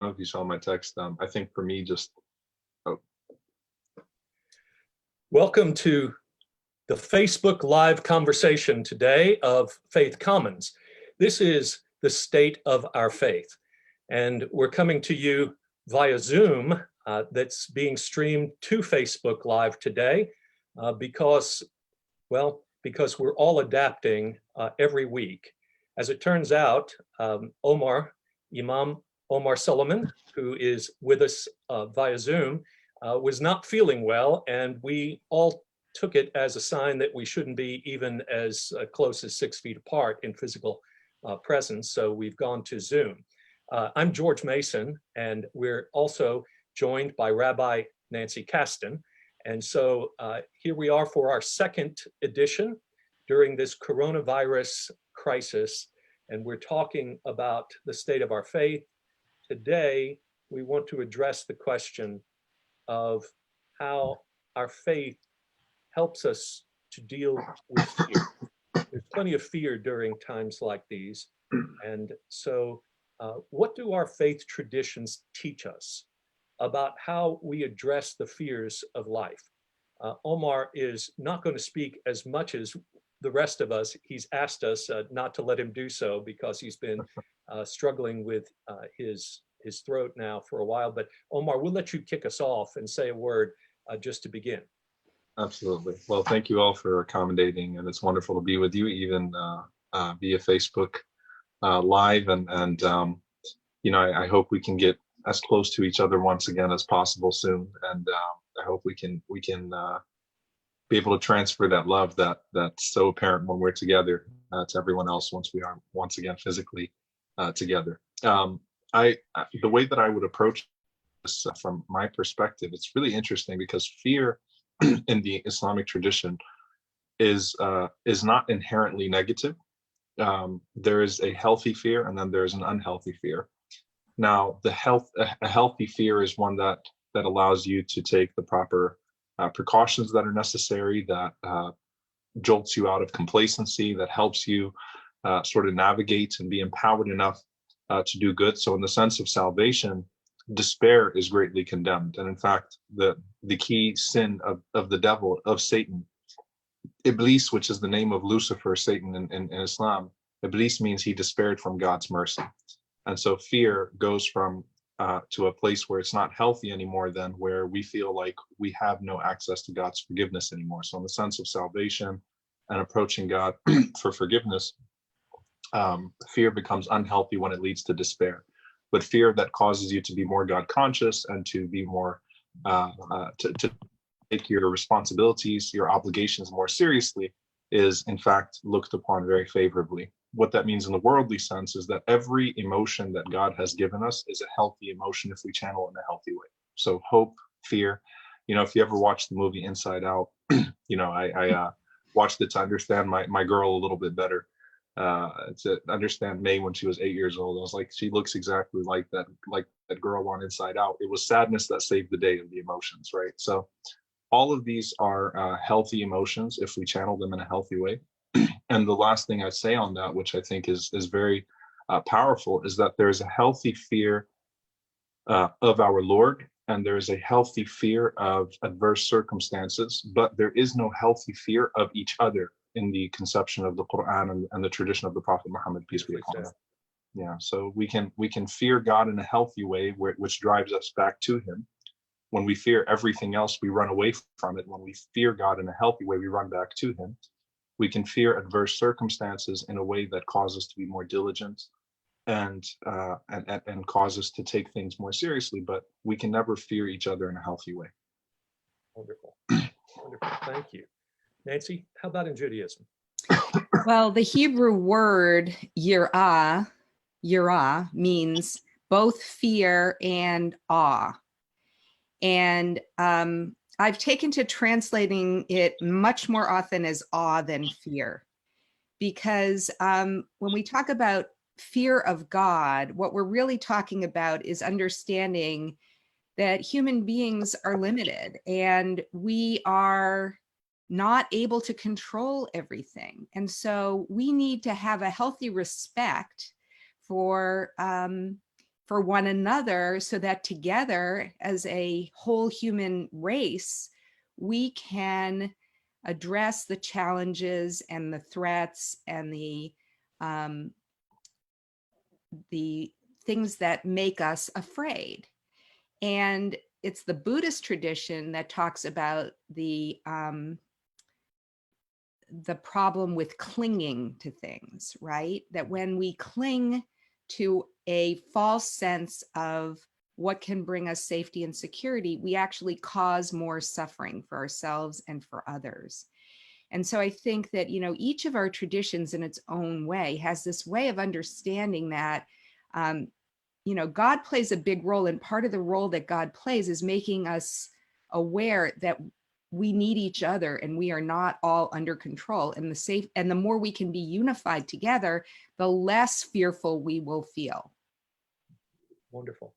know if you saw my text. I think for me, just welcome to the Facebook Live conversation today of Faith Commons. This is the state of our faith, and we're coming to you via Zoom that's being streamed to Facebook Live today because we're all adapting every week. As it turns out, Imam Omar Suleiman, who is with us via Zoom, was not feeling well, and we all took it as a sign that we shouldn't be even as close as 6 feet apart in physical presence, so we've gone to Zoom. I'm George Mason, and we're also joined by Rabbi Nancy Kasten. And so here we are for our second edition during this coronavirus crisis, and we're talking about the state of our faith. Today, we want to address the question of how our faith helps us to deal with fear. There's plenty of fear during times like these. And so what do our faith traditions teach us about how we address the fears of life? Omar is not going to speak as much as the rest of us. He's asked us not to let him do so because he's been struggling with his throat now for a while. But Omar, we'll let you kick us off and say a word just to begin. Absolutely. Well, thank you all for accommodating, and it's wonderful to be with you, even via Facebook Live. And I hope we can get as close to each other once again as possible soon. And I hope we can be able to transfer that love that's so apparent when we're together to everyone else once we are once again physically together. The way that I would approach this from my perspective, it's really interesting because fear in the Islamic tradition is not inherently negative. There is a healthy fear, and then there's an unhealthy fear. Now, a healthy fear is one that allows you to take the proper precautions that are necessary, that jolts you out of complacency, that helps you sort of navigate and be empowered enough to do good. So in the sense of salvation, despair is greatly condemned. And in fact, the key sin of the devil, of Satan, Iblis, which is the name of Lucifer, Satan in Islam, Iblis means he despaired from God's mercy. And so fear goes from to a place where it's not healthy anymore, then where we feel like we have no access to God's forgiveness anymore. So in the sense of salvation and approaching God for forgiveness, fear becomes unhealthy when it leads to despair. But fear that causes you to be more God conscious and to be more to take your responsibilities, your obligations more seriously, is in fact looked upon very favorably. What that means in the worldly sense is that every emotion that God has given us is a healthy emotion if we channel it in a healthy way. So hope, fear, if you ever watch the movie Inside Out, I watched it to understand my girl a little bit better. To understand May when she was 8 years old. I was like, she looks exactly like that girl on Inside Out. It was sadness that saved the day of the emotions, right? So all of these are healthy emotions if we channel them in a healthy way. And the last thing I say on that, which I think is very powerful, is that there's a healthy fear of our Lord, and there is a healthy fear of adverse circumstances, but there is no healthy fear of each other in the conception of the Quran and the tradition of the Prophet Muhammad, peace be upon him. Yeah, so we can fear God in a healthy way, which drives us back to him. When we fear everything else, we run away from it. When we fear God in a healthy way, we run back to him. We can fear adverse circumstances in a way that causes us to be more diligent and cause us to take things more seriously, but we can never fear each other in a healthy way. Wonderful. Wonderful. Thank you. Nancy, how about in Judaism? Well, the Hebrew word yirah means both fear and awe. And I've taken to translating it much more often as awe than fear, because when we talk about fear of God, what we're really talking about is understanding that human beings are limited and we are not able to control everything. And so we need to have a healthy respect for for one another, so that together as a whole human race, we can address the challenges and the threats and the things that make us afraid. And it's the Buddhist tradition that talks about the problem with clinging to things, right? That when we cling to a false sense of what can bring us safety and security, we actually cause more suffering for ourselves and for others. And so I think that, each of our traditions in its own way has this way of understanding that, God plays a big role, and part of the role that God plays is making us aware that we need each other and we are not all under control, and the more we can be unified together, the less fearful we will feel. Wonderful.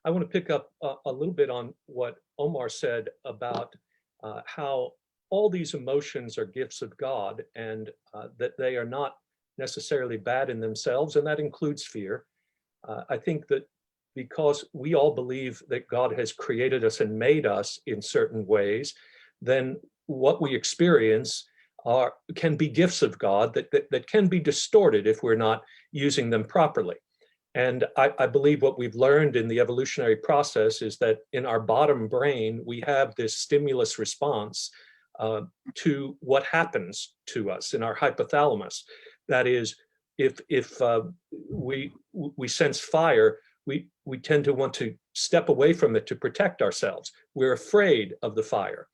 I want to pick up a little bit on what Omar said about how all these emotions are gifts of God, and that they are not necessarily bad in themselves, and that includes fear. I think that because we all believe that God has created us and made us in certain ways, then what we experience can be gifts of God that can be distorted if we're not using them properly. And I believe what we've learned in the evolutionary process is that in our bottom brain, we have this stimulus response to what happens to us in our hypothalamus. That is, if we sense fire, we tend to want to step away from it to protect ourselves. We're afraid of the fire.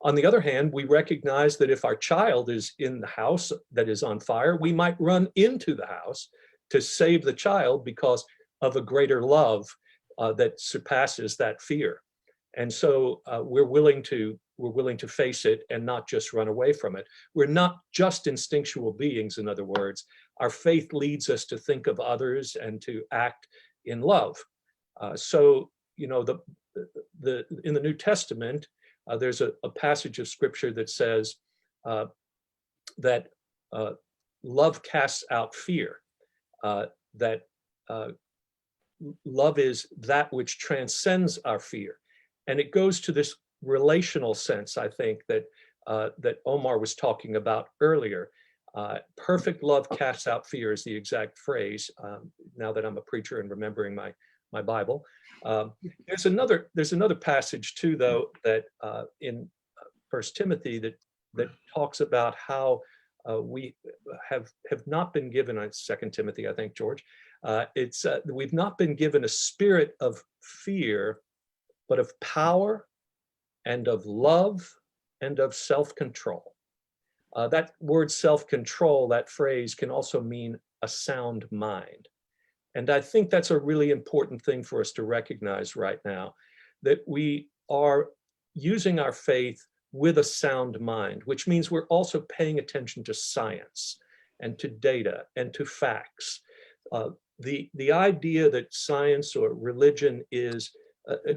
On the other hand, we recognize that if our child is in the house that is on fire, we might run into the house to save the child because of a greater love that surpasses that fear. And so we're willing to face it and not just run away from it. We're not just instinctual beings, in other words. Our faith leads us to think of others and to act in love. So, in the New Testament, there's a passage of scripture that says that love casts out fear, that love is that which transcends our fear. And it goes to this relational sense, I think, that Omar was talking about earlier. Perfect love casts out fear is the exact phrase, now that I'm a preacher and remembering my Bible. There's another passage too, though, that in 1 Timothy that talks about how we have not been given, 2 Timothy, I think, George, we've not been given a spirit of fear, but of power and of love and of self-control. That word self-control, that phrase, can also mean a sound mind. And I think that's a really important thing for us to recognize right now, that we are using our faith with a sound mind, which means we're also paying attention to science and to data and to facts. The idea that science or religion is,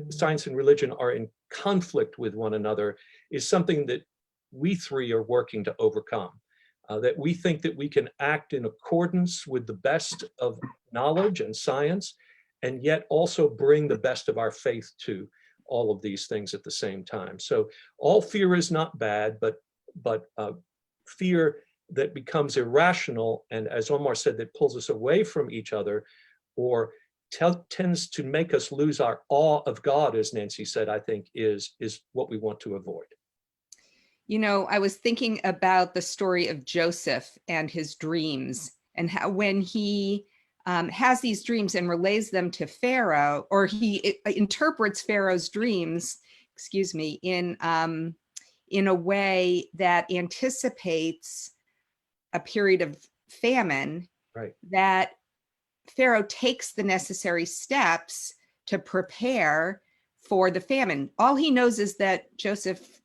science and religion are in conflict with one another is something that we three are working to overcome. That we think that we can act in accordance with the best of knowledge and science, and yet also bring the best of our faith to all of these things at the same time. So all fear is not bad, but fear that becomes irrational, and as Omar said, that pulls us away from each other, or tends to make us lose our awe of God, as Nancy said, I think is what we want to avoid. I was thinking about the story of Joseph and his dreams, and how when he has these dreams and relays them to Pharaoh, or he interprets Pharaoh's dreams, in a way that anticipates a period of famine, right, that Pharaoh takes the necessary steps to prepare for the famine. All he knows is that Joseph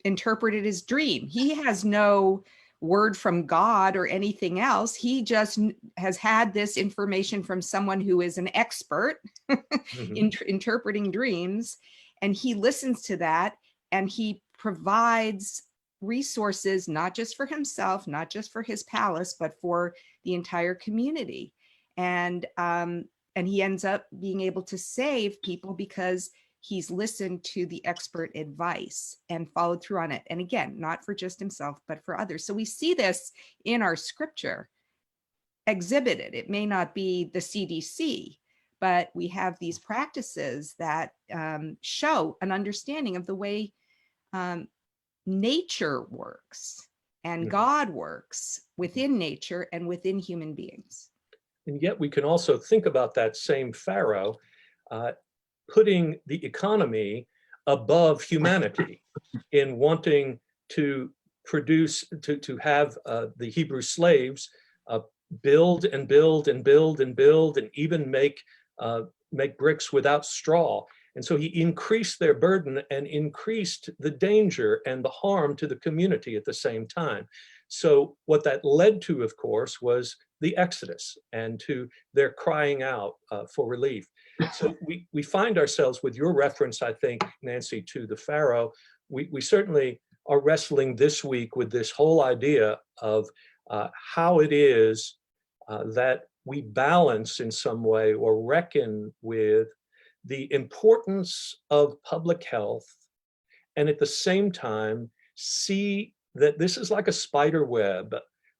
interpreted his dream. He has no word from God or anything else. He just has had this information from someone who is an expert in interpreting dreams. And he listens to that, and he provides resources, not just for himself, not just for his palace, but for the entire community. And he ends up being able to save people because he's listened to the expert advice and followed through on it. And again, not for just himself, but for others. So we see this in our scripture exhibited. It may not be the CDC, but we have these practices that show an understanding of the way nature works and God works within nature and within human beings. And yet we can also think about that same Pharaoh putting the economy above humanity in wanting to produce, to have the Hebrew slaves build and build and build and build and even make bricks without straw. And so he increased their burden and increased the danger and the harm to the community at the same time. So what that led to, of course, was the Exodus and to their crying out for relief. So we find ourselves with your reference, I think, Nancy, to the Pharaoh. We certainly are wrestling this week with this whole idea of how it is that we balance in some way or reckon with the importance of public health and at the same time see that this is like a spider web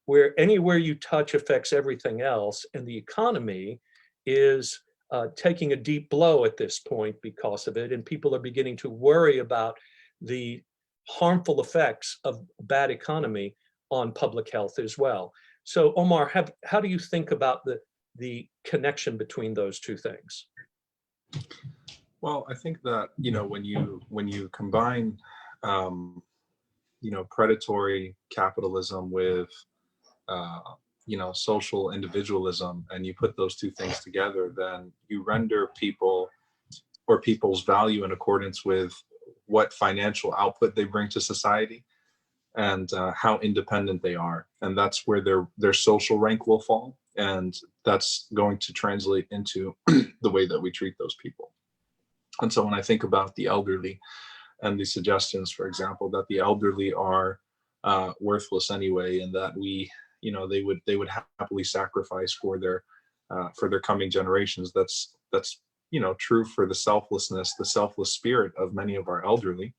where anywhere you touch affects everything else, and the economy is taking a deep blow at this point because of it, and people are beginning to worry about the harmful effects of bad economy on public health as well. So Omar, how do you think about the connection between those two things? Well, I think that, when you combine, predatory capitalism with, social individualism, and you put those two things together, then you render people or people's value in accordance with what financial output they bring to society and how independent they are. And that's where their social rank will fall. And that's going to translate into the way that we treat those people. And so when I think about the elderly and the suggestions, for example, that the elderly are worthless anyway, and that they would happily sacrifice for their coming generations. That's true for the selfless spirit of many of our elderly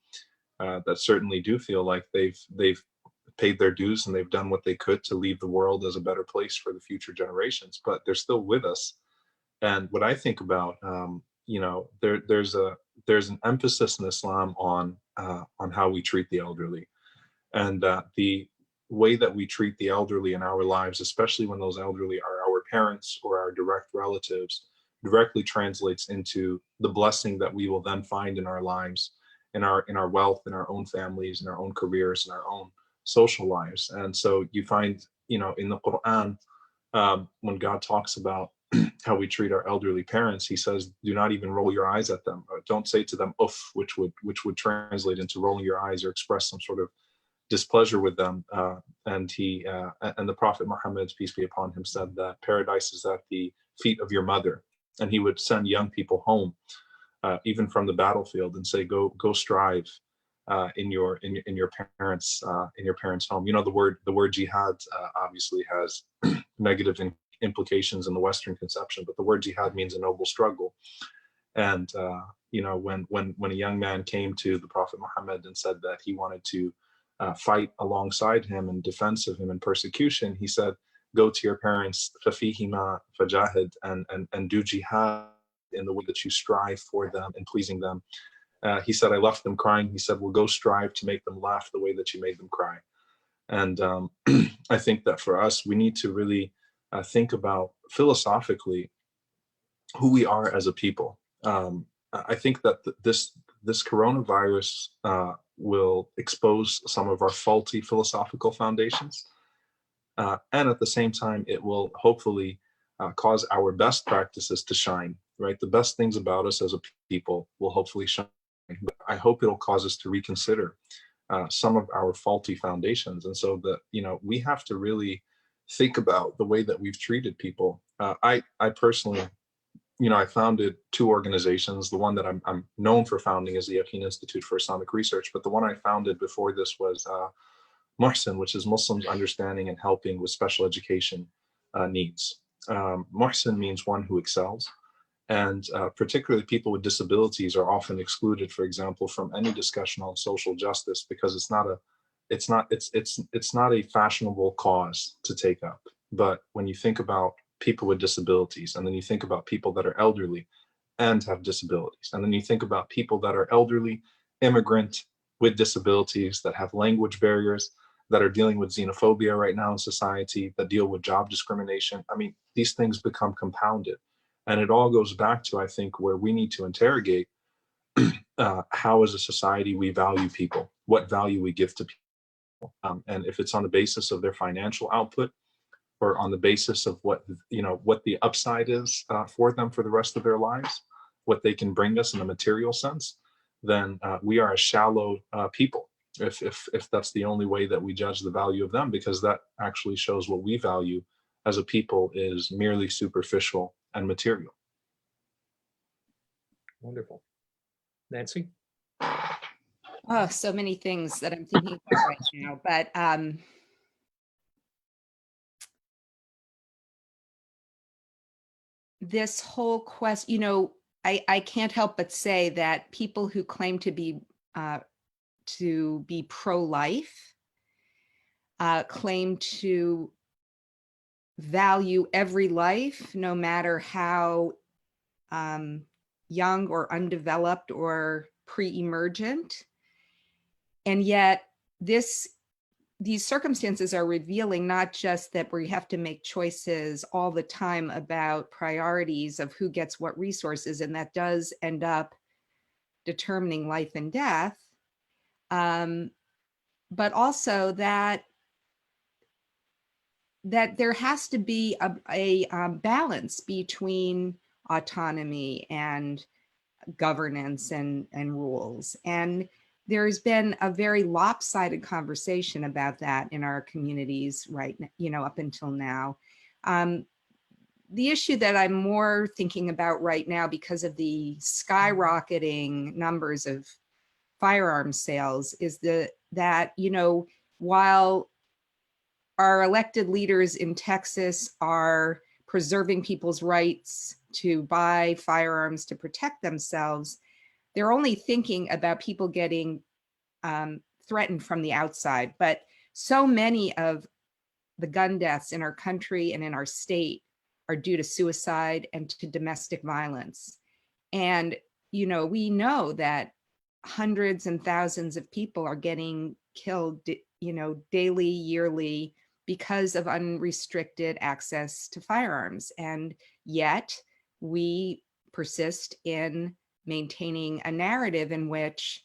that certainly do feel like they've paid their dues and they've done what they could to leave the world as a better place for the future generations. But they're still with us. And what I think about, there's an emphasis in Islam on how we treat the elderly, and the way that we treat the elderly in our lives, especially when those elderly are our parents or our direct relatives, directly translates into the blessing that we will then find in our lives, in our wealth, in our own families, in our own careers, in our own social lives. And so you find, in the Quran, when God talks about how we treat our elderly parents, he says, do not even roll your eyes at them. Don't say to them, uff, which would translate into rolling your eyes or express some sort of displeasure with them. And the Prophet Muhammad, peace be upon him, said that paradise is at the feet of your mother. And he would send young people home, even from the battlefield, and say, go strive in your parents' home. The word jihad obviously has negative implications in the Western conception, but the word jihad means a noble struggle. And when a young man came to the Prophet Muhammad and said that he wanted to fight alongside him in defense of him in persecution, he said, go to your parents, fafihima fajahid, and do jihad in the way that you strive for them and pleasing them. He said, I left them crying. He said, well, go strive to make them laugh the way that you made them cry. And I think that for us, we need to really think about philosophically who we are as a people. I think that this coronavirus will expose some of our faulty philosophical foundations. And at the same time, it will hopefully cause our best practices to shine, right? The best things about us as a people will hopefully shine. But I hope it'll cause us to reconsider some of our faulty foundations. And so that, we have to really think about the way that we've treated people. I personally, I founded two organizations. The one that I'm known for founding is the Yaqeen Institute for Islamic Research, but the one I founded before this was Muhsin, which is Muslims understanding and helping with special education needs. Muhsin means one who excels. And particularly people with disabilities are often excluded, for example, from any discussion on social justice because it's not a fashionable cause to take up. But when you think about people with disabilities, and then you think about people that are elderly and have disabilities, and then you think about people that are elderly, immigrant with disabilities, that have language barriers, that are dealing with xenophobia right now in society, that deal with job discrimination. I mean, these things become compounded. And it all goes back to, I think, where we need to interrogate how as a society we value people, what value we give to people. And if it's on the basis of their financial output or on the basis of what the upside is for them for the rest of their lives, what they can bring us in a material sense, then we are a shallow people. If that's the only way that we judge the value of them, because that actually shows what we value as a people is merely superficial and material. Wonderful. Nancy? Oh, so many things that I'm thinking about right now, but this whole question, I can't help but say that people who claim to be pro-life claim to value every life, no matter how young or undeveloped or pre-emergent. And yet these circumstances are revealing not just that we have to make choices all the time about priorities of who gets what resources, and that does end up determining life and death, but also that there has to be a balance between autonomy and governance and rules. And there's been a very lopsided conversation about that in our communities up until now. The issue that I'm more thinking about right now, because of the skyrocketing numbers of firearms sales, is that while our elected leaders in Texas are preserving people's rights to buy firearms to protect themselves, they're only thinking about people getting threatened from the outside. But so many of the gun deaths in our country and in our state are due to suicide and to domestic violence. And, we know that hundreds and thousands of people are getting killed, daily, yearly, because of unrestricted access to firearms. And yet we persist in maintaining a narrative in which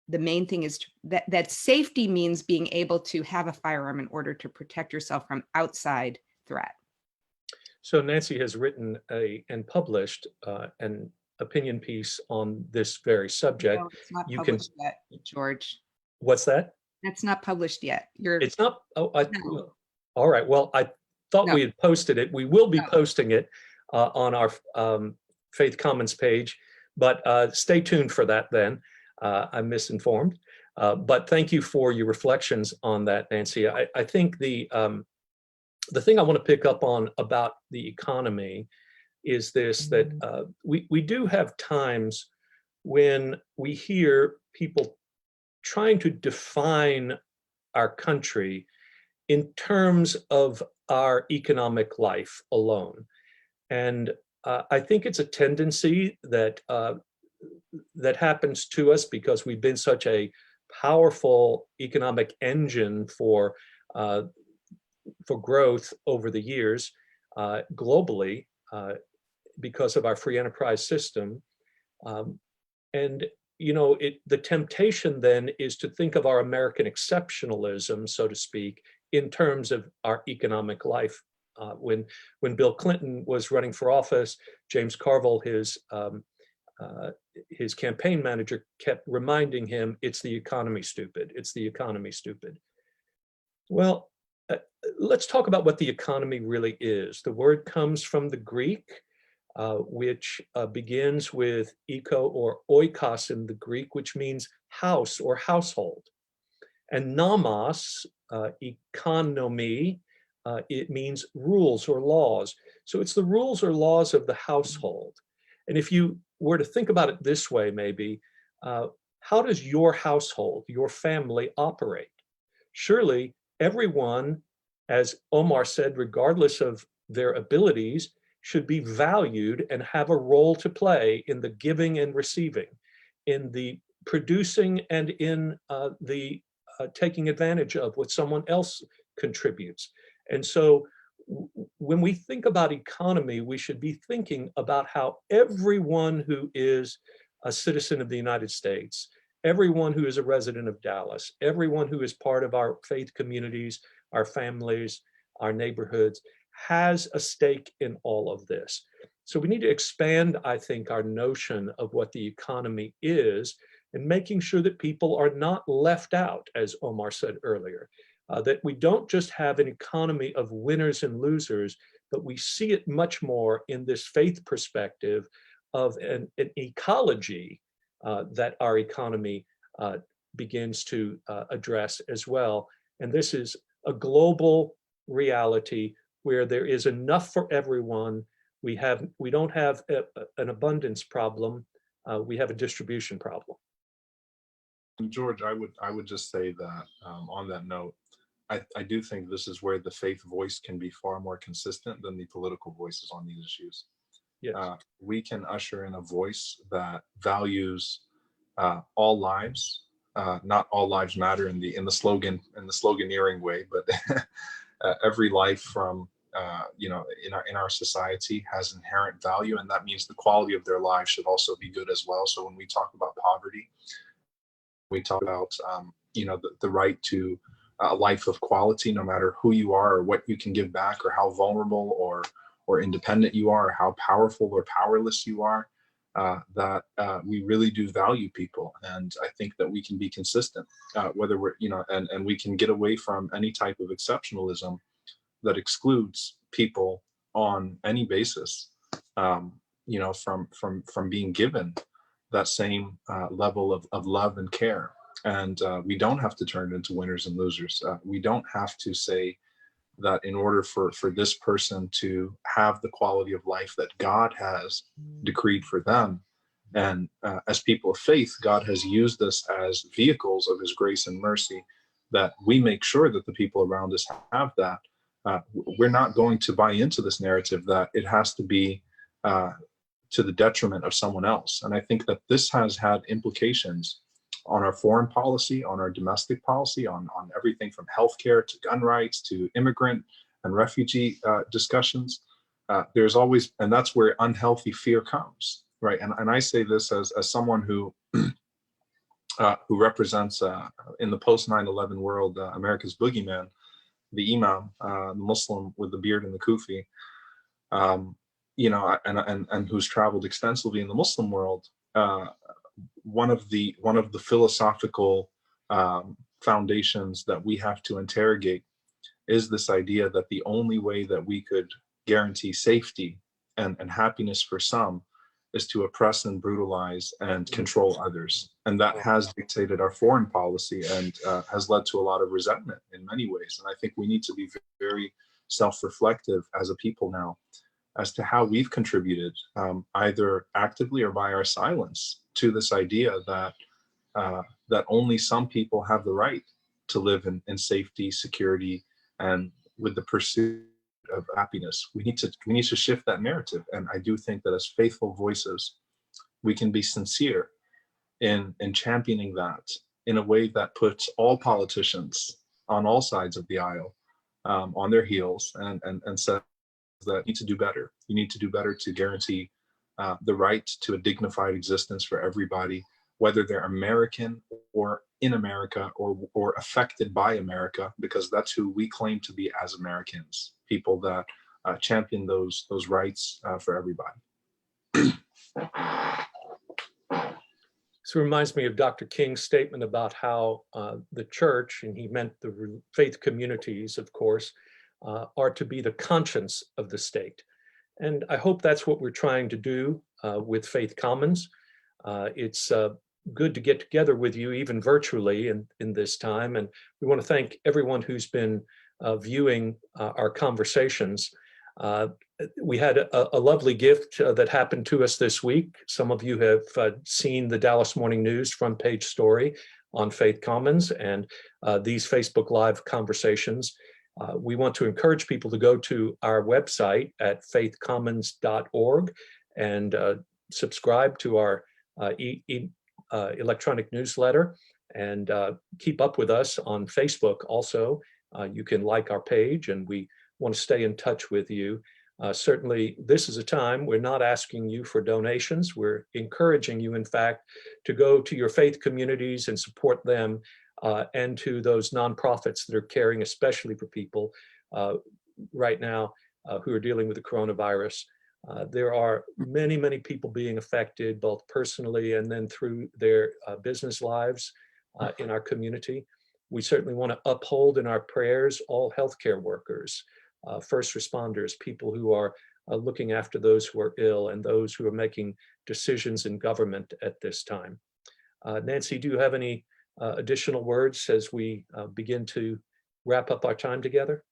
the main thing is that safety means being able to have a firearm in order to protect yourself from outside threat. So Nancy has written and published an opinion piece on this very subject. No, it's not published yet, George. What's that? That's not published yet. It's not. Oh, No. All right. Well, I thought we had posted it. We will be posting it on our Faith Commons page, but stay tuned for that then. I'm misinformed. But thank you for your reflections on that, Nancy. I think the thing I want to pick up on about the economy is this, that we do have times when we hear people trying to define our country in terms of our economic life alone. And I think it's a tendency that that happens to us because we've been such a powerful economic engine for growth over the years globally because of our free enterprise system. And the temptation then is to think of our American exceptionalism, so to speak, in terms of our economic life. When Bill Clinton was running for office, James Carville, his campaign manager, kept reminding him, "It's the economy, stupid. It's the economy, stupid." Well, let's talk about what the economy really is. The word comes from the Greek, which begins with eco or oikos in the Greek, which means house or household. And nomos, economy, it means rules or laws. So it's the rules or laws of the household. And if you were to think about it this way, maybe, how does your household, your family operate? Surely everyone, as Omar said, regardless of their abilities, should be valued and have a role to play in the giving and receiving, in the producing and in the taking advantage of what someone else contributes. And so when we think about economy, we should be thinking about how everyone who is a citizen of the United States, everyone who is a resident of Dallas, everyone who is part of our faith communities, our families, our neighborhoods, has a stake in all of this. So we need to expand, I think, our notion of what the economy is, and making sure that people are not left out, as Omar said earlier, that we don't just have an economy of winners and losers, but we see it much more in this faith perspective of an ecology that our economy begins to address as well. And this is a global reality where there is enough for everyone. We don't have an abundance problem. We have a distribution problem. And George, I would just say that on that note, I do think this is where the faith voice can be far more consistent than the political voices on these issues. Yes. We can usher in a voice that values all lives, not all lives matter in the sloganeering way, but every life from in our society has inherent value, and that means the quality of their lives should also be good as well. So when we talk about poverty, we talk about the right to a life of quality, no matter who you are or what you can give back, or how vulnerable or independent you are, or how powerful or powerless you are. That we really do value people, and I think that we can be consistent, whether we're and we can get away from any type of exceptionalism that excludes people on any basis, from being given that same level of love and care. And we don't have to turn it into winners and losers. We don't have to say that in order for this person to have the quality of life that God has decreed for them, and as people of faith, God has used us as vehicles of his grace and mercy, that we make sure that the people around us have that. We're not going to buy into this narrative that it has to be to the detriment of someone else. And I think that this has had implications on our foreign policy, on our domestic policy, on everything from healthcare to gun rights to immigrant and refugee discussions. There's always, and that's where unhealthy fear comes, right? And I say this as someone who represents in the post 9/11 world, America's boogeyman, the Imam, the Muslim with the beard and the kufi, and who's traveled extensively in the Muslim world. One of the philosophical foundations that we have to interrogate is this idea that the only way that we could guarantee safety and happiness for some is to oppress and brutalize and control others. And that has dictated our foreign policy and has led to a lot of resentment in many ways. And I think we need to be very self-reflective as a people now as to how we've contributed, either actively or by our silence, to this idea that that only some people have the right to live in safety, security, and with the pursuit of happiness. We need to shift that narrative. And I do think that as faithful voices, we can be sincere in championing that in a way that puts all politicians on all sides of the aisle on their heels and says that you need to do better. You need to do better to guarantee the right to a dignified existence for everybody, whether they're American or in America or affected by America, because that's who we claim to be as Americans, people that champion those rights for everybody. This reminds me of Dr. King's statement about how the church, and he meant the faith communities, of course, are to be the conscience of the state. And I hope that's what we're trying to do with Faith Commons. It's good to get together with you, even virtually in this time. And we want to thank everyone who's been viewing our conversations. we had a lovely gift that happened to us this week. Some of you have seen the Dallas Morning News front page story on Faith Commons and these Facebook Live conversations. We want to encourage people to go to our website at faithcommons.org and subscribe to our electronic newsletter and keep up with us on Facebook also. You can like our page, and we want to stay in touch with you. Certainly, this is a time we're not asking you for donations. We're encouraging you, in fact, to go to your faith communities and support them, and to those nonprofits that are caring, especially for people right now who are dealing with the coronavirus. There are many, many people being affected, both personally and then through their business lives in our community. We certainly want to uphold in our prayers all healthcare workers, first responders, people who are looking after those who are ill, and those who are making decisions in government at this time. Nancy, do you have any additional words as we begin to wrap up our time together?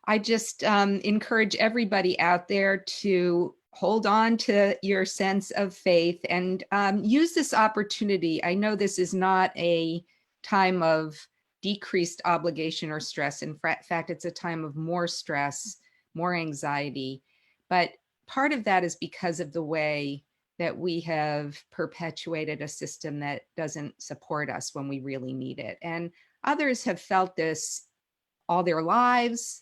I just encourage everybody out there to hold on to your sense of faith and use this opportunity. I know this is not a time of decreased obligation or stress. In fact, it's a time of more stress, more anxiety. But part of that is because of the way that we have perpetuated a system that doesn't support us when we really need it. And others have felt this all their lives,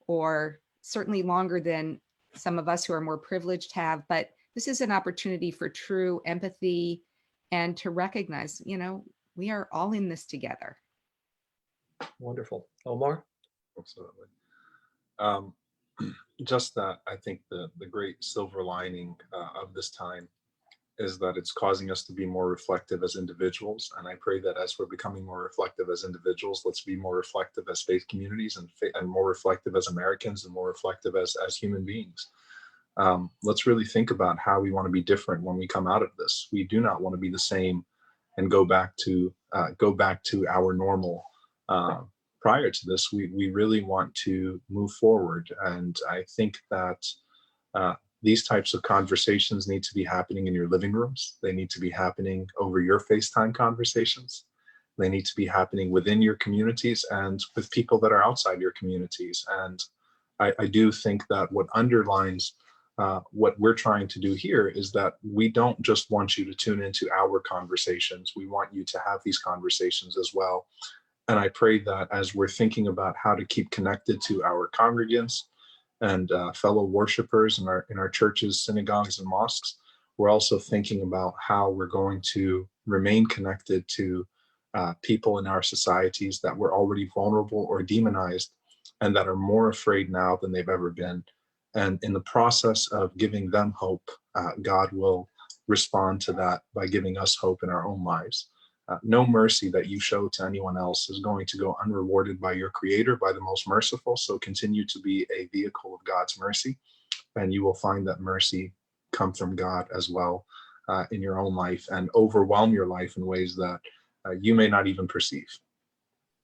or certainly longer than some of us who are more privileged have. But this is an opportunity for true empathy and to recognize, we are all in this together. Wonderful. Omar? Absolutely. Just that, I think the great silver lining of this time is that it's causing us to be more reflective as individuals. And I pray that as we're becoming more reflective as individuals, let's be more reflective as faith communities, and more reflective as Americans, and more reflective as human beings. Let's really think about how we want to be different when we come out of this. We do not want to be the same and go back to our normal. Prior to this, we really want to move forward. And I think that these types of conversations need to be happening in your living rooms. They need to be happening over your FaceTime conversations. They need to be happening within your communities and with people that are outside your communities. And I do think that what underlines what we're trying to do here is that we don't just want you to tune into our conversations. We want you to have these conversations as well. And I pray that as we're thinking about how to keep connected to our congregants and fellow worshipers in our churches, synagogues, and mosques, we're also thinking about how we're going to remain connected to people in our societies that were already vulnerable or demonized, and that are more afraid now than they've ever been. And in the process of giving them hope, God will respond to that by giving us hope in our own lives. No mercy that you show to anyone else is going to go unrewarded by your Creator, by the most merciful. So continue to be a vehicle of God's mercy, and you will find that mercy come from God as well in your own life, and overwhelm your life in ways that you may not even perceive.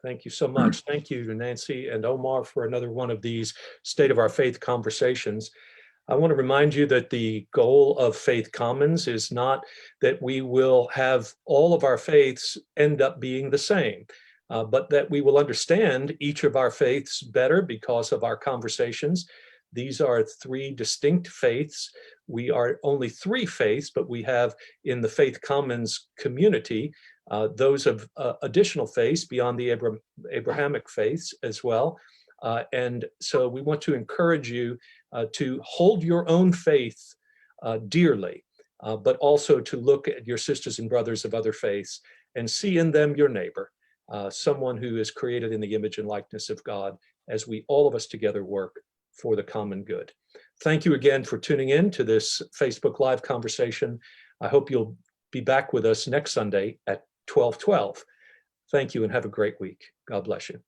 Thank you so much. Thank you to Nancy and Omar for another one of these State of Our Faith conversations. I want to remind you that the goal of Faith Commons is not that we will have all of our faiths end up being the same, but that we will understand each of our faiths better because of our conversations. These are three distinct faiths. We are only three faiths, but we have in the Faith Commons community those of additional faiths beyond the Abrahamic faiths as well. And so we want to encourage you to hold your own faith dearly, but also to look at your sisters and brothers of other faiths and see in them your neighbor, someone who is created in the image and likeness of God, as we all of us together work for the common good. Thank you again for tuning in to this Facebook Live conversation. I hope you'll be back with us next Sunday at 12:12. Thank you and have a great week. God bless you.